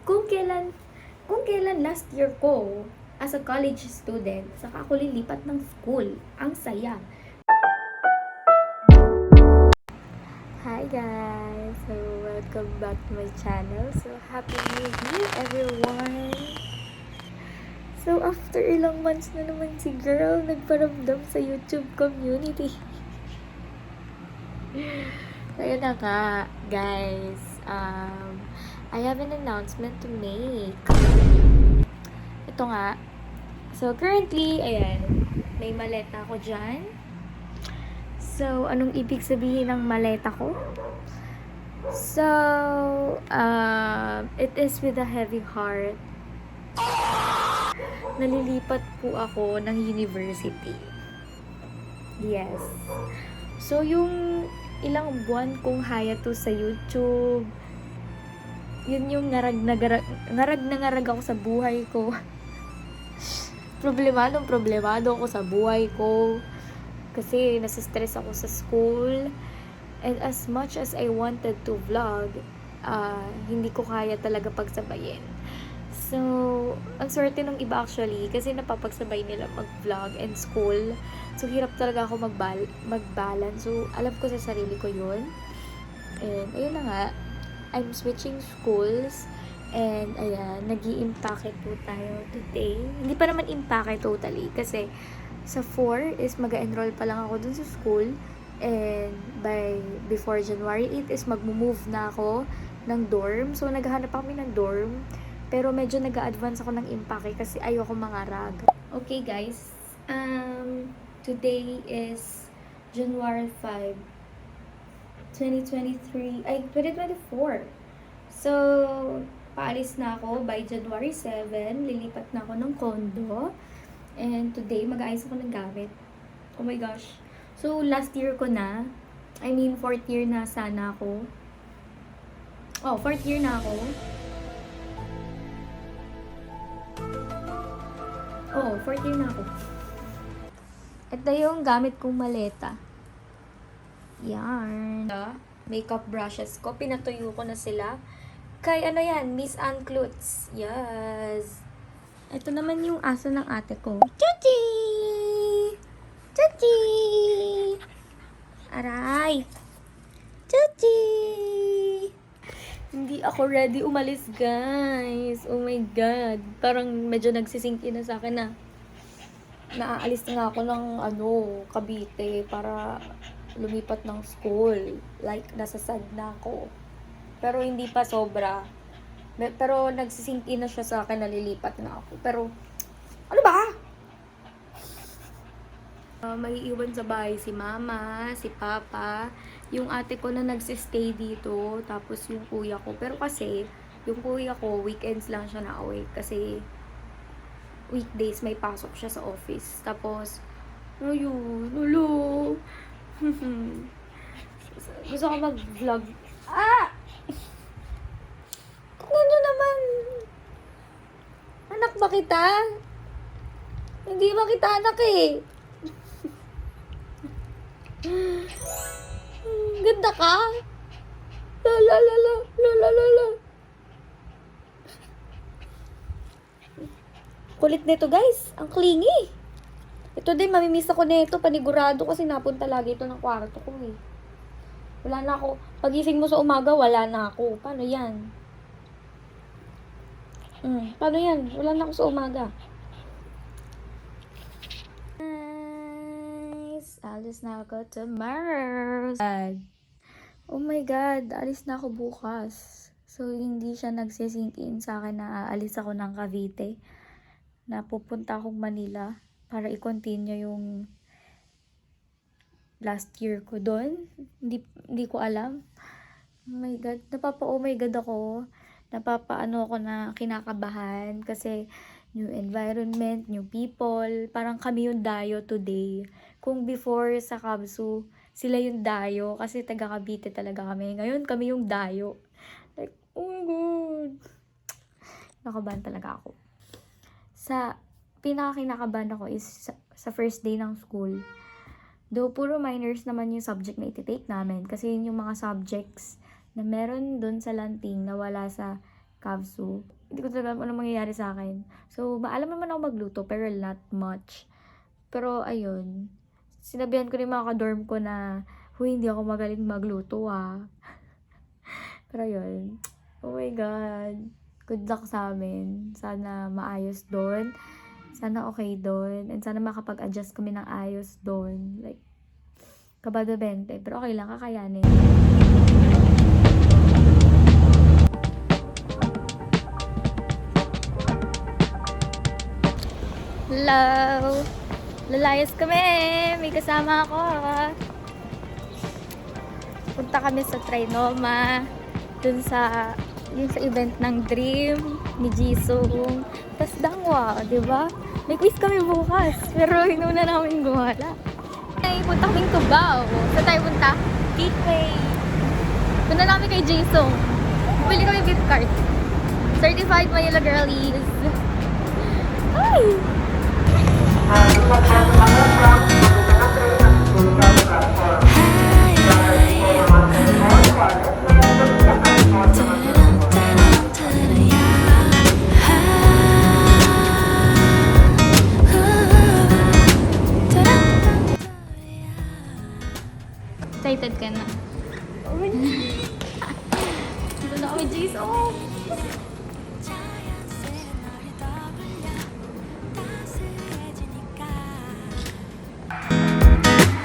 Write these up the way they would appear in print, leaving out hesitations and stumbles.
kung kailan, kung kailan last year ko as a college student, saka ako lilipat ng school. Ang saya. Hi guys! So, welcome back to my channel. So, Happy New Year everyone! So, after ilang months na naman si girl nagparamdam sa YouTube community. Ayun na nga, guys. I have an announcement to make. Ito nga. So, currently, ayan, may maleta ako dyan. So, anong ibig sabihin ng maleta ko? So, it is with a heavy heart. Nalilipat po ako ng university. Yes. So, yung ilang buwan kong hayato sa YouTube, yun yung ngarag na ngarag ako sa buhay ko. Problemado ako sa buhay ko. Kasi nasistress ako sa school. And as much as I wanted to vlog, hindi ko kaya talaga pagsabayin. So, ang swerte nung iba actually, kasi napapagsabay nila mag-vlog and school. So, hirap talaga ako mag-balance. So, alam ko sa sarili ko yun. And, ayun na nga, I'm switching schools. And, ayan, nag-i-impake po tayo today. Hindi pa naman impake totally, kasi sa 4 is mag-enroll pa lang ako dun sa school. And, before January 8 is mag-move na ako ng dorm. So, naghahanap kami ng dorm. Pero medyo nag-a-advance ako ng impake kasi ayoko mangarag. Okay guys, today is January 5, 2024. So, paalis na ako by January 7, lilipat na ako ng condo. And today, mag-aayos ako ng gamit. Oh my gosh. So, last year ko na. I mean, 4th year na sana ako. Oh, 4th year na ako. Oh, 4th year na ako. Ito yung gamit kong maleta. Yan. Makeup brushes ko. Pinatuyo ko na sila. Kay ano yan? Miss Ann Klutz. Yes. Ito naman yung aso ng ate ko. Chuchi! Chuchi! Aray! Chuchi! Hindi ako ready umalis, guys. Oh my God. Parang medyo nagsisinkin na sa akin na naaalis na nga ako ng Cavite para lumipat ng school. Like, nasa sad na ako. Pero hindi pa sobra. Pero nagsisinkin na siya sa akin na lilipat na ako. Pero, ano ba? May iwan sa bahay si mama, si papa, yung ate ko na nagsistay dito, tapos yung kuya ko. Pero kasi, yung kuya ko, weekends lang siya na-away. Kasi, weekdays may pasok siya sa office. Tapos, ayun, ulo. Gusto ko mag-vlog. Kung ano naman, anak ba kita? Hindi ba kita anak eh? Ganda ka? La la la la la la la la. Kulit nito guys, ang clingy. Ito din, mamimiss ako nito, panigurado kasi napunta lagi ito ng kwarto ko eh. Wala na ako. Pagising mo sa umaga, wala na ako. Paano yan? Paano yan? Wala na ako sa umaga. Alis na ako tomorrow. Oh my God, alis na ako bukas. So, hindi siya nagsisink in sa akin na aalis ako ng Cavite. Na pupunta akong Manila para i-continue yung last year ko doon. Hindi ko alam. Oh my God, oh my God ako. Napapaano ako na kinakabahan kasi new environment, new people. Parang kami yung dayo today. Kung before sa Kabsu, sila yung dayo kasi taga Cavite talaga kami. Ngayon kami yung dayo. Like, oh my God. Nakabahan talaga ako. Sa pinakakinakabahan ako is sa first day ng school. Though puro minors naman yung subject na iti-take namin kasi yun yung mga subjects na meron dun sa Lanting na wala sa Kavsu. Hindi ko talaga alam anong mangyayari sa akin. So, maalam naman ako magluto, pero not much. Pero, ayun. Sinabihan ko rin mga ka-dorm ko na, huy, hindi ako magaling magluto, ah. Pero, ayun. Oh my God. Good luck sa amin. Sana maayos doon. Sana okay doon. And sana makapag-adjust kami ng ayos doon. Like, kabado 20. Pero okay lang, kakayanin. Hello! Lalayas kami! May kasama ako! Punta kami sa Trinoma. Dun sa event ng Dream ni Jisung. Tapos Dangwa, di ba? May quiz kami bukas. Pero inuna namin gumala. Ay, punta kaming Cubao. Saan tayo punta? Gateway. Punta namin kay Jisung. Bili kami gift card. Certified Manila Girlies. Ay! Excited ka na? Dito na kami, Jason!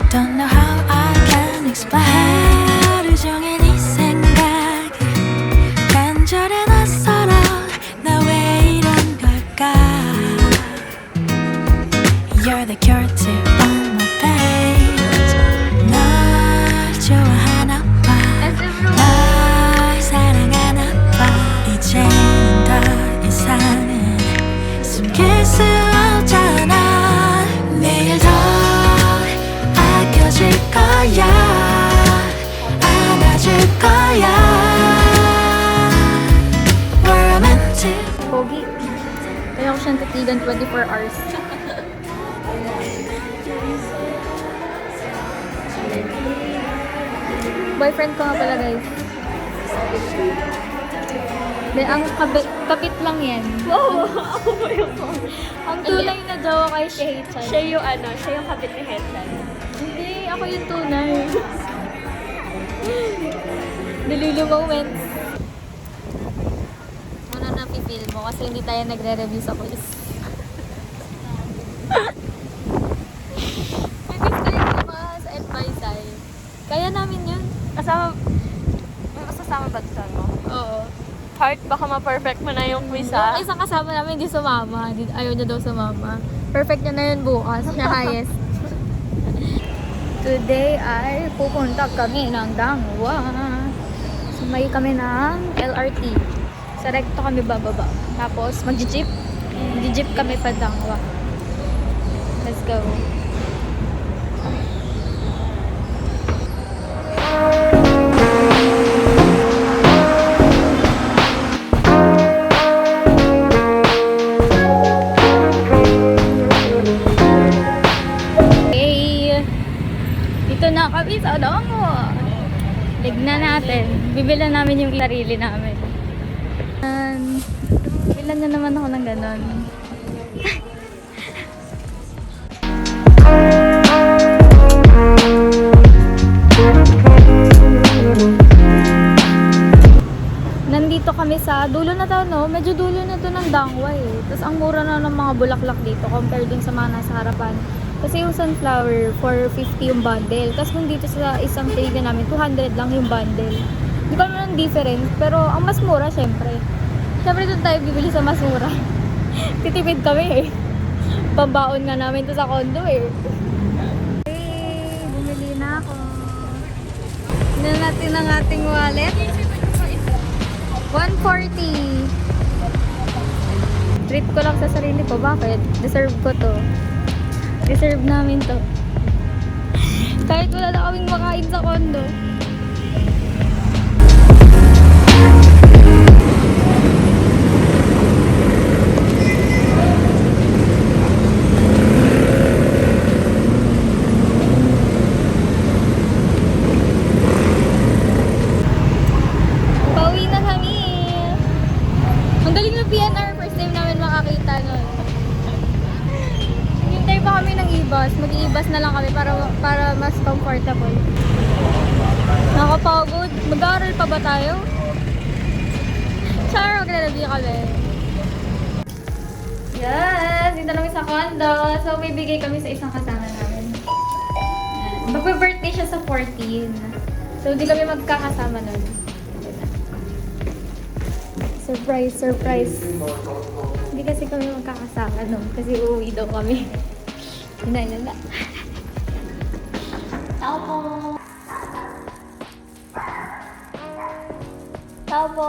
Don't know how I can explain 하루 종일 네 생각이 간절해 낯설어 나 왜 이런 걸까 You're the cure to all my pains 널 좋아하나 봐 널 사랑하나 봐 이제는 더 이상은 숨길 수 없잖아 내일 더 아껴줄 거야 안아줄 거야 We're meant to Pogi. Kaya ko siyang titigan 24 hours. Boyfriend ko nga pala, guys. De, ang kapit lang yan. Wow! Ako ba yung Ang tunay na jowa kay Shaychan. Siya yung siya yung kapit ni Hechan. Hindi, ako yung tunay. Delulu moments. Ano na pipil mo kasi hindi tayo nagre-review sa quiz. May quiz tayo bukas sa FYSI. Kaya namin yun. Masasama ba ito mo? Oo. Heart, baka ma-perfect mo na yung quiz Yung isang kasama namin hindi sumama. Ayaw niya daw sumama. Perfect niya na yun bukas. Siya highest. Today ay pupunta kami ng Dangwa. Sumay kami ng LRT. Sa recto kami bababa. Tapos mag-jeep. Mag-jeep kami pa Dangwa. Let's go. Dito na kami sa Dangwa. Tignan natin. Bibilan namin yung sarili namin. Bilan na naman ako ng ganon. Nandito kami sa dulo na to, no? Medyo dulo na to ng Dangwa eh. Tapos ang mura na ng mga bulaklak dito compared dun sa mga nasa harapan. Kasi yung sunflower, 450 yung bundle. Tapos kung dito sa isang table namin, 200 lang yung bundle. Di ba naman ang difference? Pero ang mas mura, syempre. Syempre doon tayo bibili sa mas mura. Titipid kami eh. Pambaon nga namin to sa condo eh. Hey, bumili na ako. Tignan natin ang ating wallet. 140. Treat ko lang sa sarili ko. Bakit? Deserve ko to. Deserve namin to. Kahit wala na kaming makain sa condo. Pauwi na kami. galing ng PNR, first time namin makakita nun. Hintay pa kami ng e-bus. Mag-i-bus na lang kami para mas comfortable. Nakapagod. Mag-aaral pa ba tayo? Char, maglalagay kami. Yes! Dito namin sa condo. So, may bigay kami sa isang kasama namin. Magbe-birthday siya sa 14. So, hindi kami magkakasama nun. Surprise, surprise. Hindi kasi kami magkakasama nun. Kasi uuwi daw kami. Yun na. Tao po! Tao po!